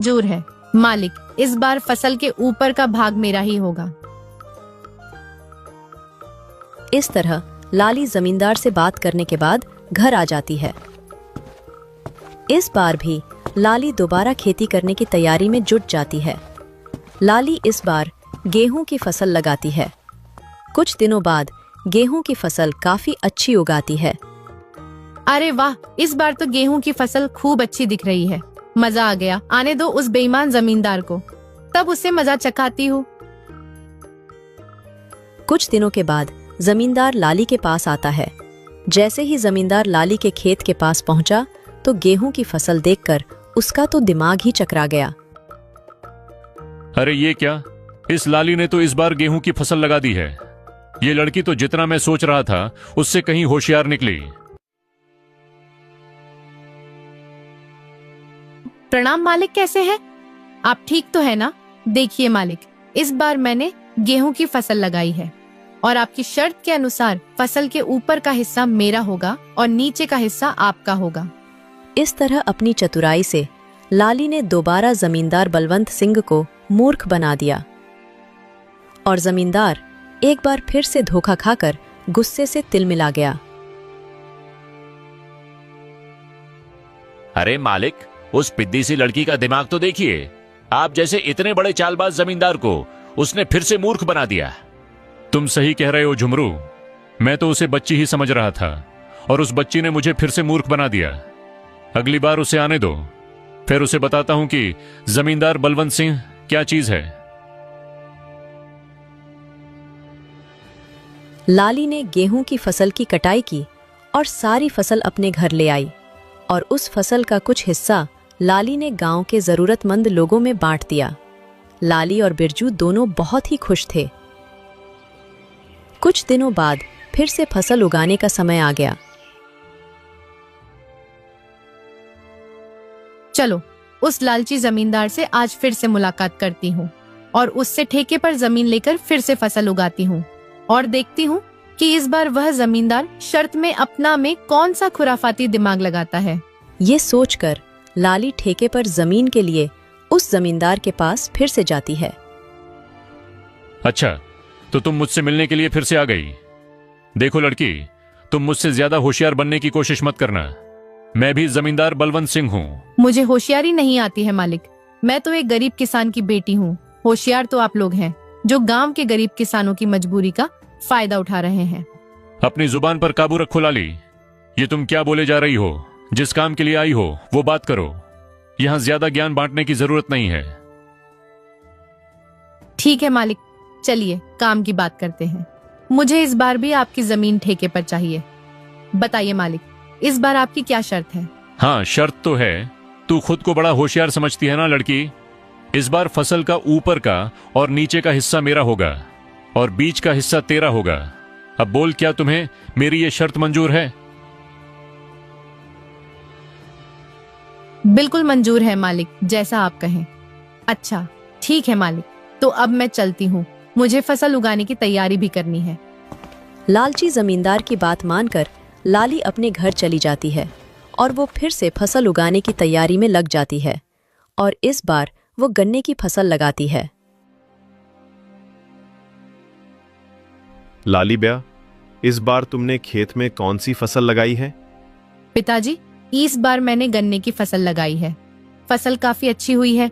मंजूर है मालिक, इस बार फसल के ऊपर का भाग मेरा ही होगा। इस तरह लाली जमींदार से बात करने के बाद घर आ जाती है। इस बार भी लाली दोबारा खेती करने की तैयारी में जुट जाती है। लाली इस बार गेहूं की फसल लगाती है। कुछ दिनों बाद गेहूं की फसल काफी अच्छी उगाती है। अरे वाह, इस बार तो गेहूं की फसल खूब अच्छी दिख रही है। मजा आ गया, आने दो उस बेईमान जमींदार को, तब उससे मजा चखाती हूँ। कुछ दिनों के बाद जमींदार लाली के पास आता है। जैसे ही जमींदार लाली के खेत के पास पहुंचा तो गेहूं की फसल देखकर उसका तो दिमाग ही चकरा गया। अरे ये क्या, इस लाली ने तो इस बार गेहूं की फसल लगा दी है। ये लड़की तो जितना मैं सोच रहा था उससे कहीं होशियार निकली। प्रणाम मालिक, कैसे हैं आप? ठीक तो है ना? देखिए मालिक, इस बार मैंने गेहूं की फसल लगाई है और आपकी शर्त के अनुसार फसल के ऊपर का हिस्सा मेरा होगा और नीचे का हिस्सा आपका होगा। इस तरह अपनी चतुराई से लाली ने दोबारा जमींदार बलवंत सिंह को मूर्ख बना दिया और जमींदार एक बार फिर से धोखा खाकर गुस्से से तिलमिला गया। अरे मालिक, उस पिद्दी सी लड़की का दिमाग तो देखिए। आप जैसे इतने बड़े चालबाज जमींदार को उसने फिर से मूर्ख बना दिया। तुम सही कह रहे हो झुमरू, मैं तो उसे बच्ची ही समझ रहा था और उस बच्ची ने मुझे फिर से मूर्ख बना दिया। अगली बार उसे आने दो, फिर उसे बताता हूं कि जमींदार बलवंत सिंह क्या चीज है। लाली ने गेहूं की फसल की कटाई की और सारी फसल अपने घर ले आई और उस फसल का कुछ हिस्सा लाली ने गांव के जरूरतमंद लोगों में बांट दिया। लाली और बिरजू दोनों बहुत ही खुश थे। कुछ दिनों बाद फिर से फसल उगाने का समय आ गया। चलो उस लालची जमींदार से आज फिर से मुलाकात करती हूँ और उससे ठेके पर जमीन लेकर फिर से फसल उगाती हूँ और देखती हूँ कि इस बार वह जमींदार शर्त में अपना में कौन सा खुराफाती दिमाग लगाता है। ये सोचकर लाली ठेके पर जमीन के लिए उस जमींदार के पास फिर से जाती है। अच्छा, तो तुम मुझसे मिलने के लिए फिर से आ गई। देखो लड़की, तुम मुझसे ज्यादा होशियार बनने की कोशिश मत करना। मैं भी जमींदार बलवंत सिंह हूँ। मुझे होशियारी नहीं आती है मालिक, मैं तो एक गरीब किसान की बेटी हूँ। होशियार तो आप लोग हैं जो गांव के गरीब किसानों की मजबूरी का फायदा उठा रहे हैं। अपनी जुबान पर काबू रखो लाली। ये तुम क्या बोले जा रही हो? जिस काम के लिए आई हो वो बात करो। यहाँ ज्यादा ज्ञान बांटने की जरूरत नहीं है। ठीक है मालिक, चलिए काम की बात करते हैं। मुझे इस बार भी आपकी जमीन ठेके पर चाहिए। बताइए मालिक, इस बार आपकी क्या शर्त है? हाँ, शर्त तो है। तू खुद को बड़ा होशियार समझती है ना लड़की। इस बार फसल का ऊपर का और नीचे का हिस्सा मेरा होगा और बीच का हिस्सा तेरा होगा। अब बोल, क्या तुम्हें मेरी ये शर्त मंजूर है? बिल्कुल मंजूर है मालिक, जैसा आप कहें। अच्छा ठीक है मालिक, तो अब मैं चलती हूँ, मुझे फसल उगाने की तैयारी भी करनी है। लालची जमींदार की बात मानकर लाली अपने घर चली जाती है और वो फिर से फसल उगाने की तैयारी में लग जाती है और इस बार वो गन्ने की फसल लगाती है। लाली ब्या, इस बार तुमने खेत में कौन सी फसल लगाई है? पिताजी, इस बार मैंने गन्ने की फसल लगाई है। फसल काफी अच्छी हुई है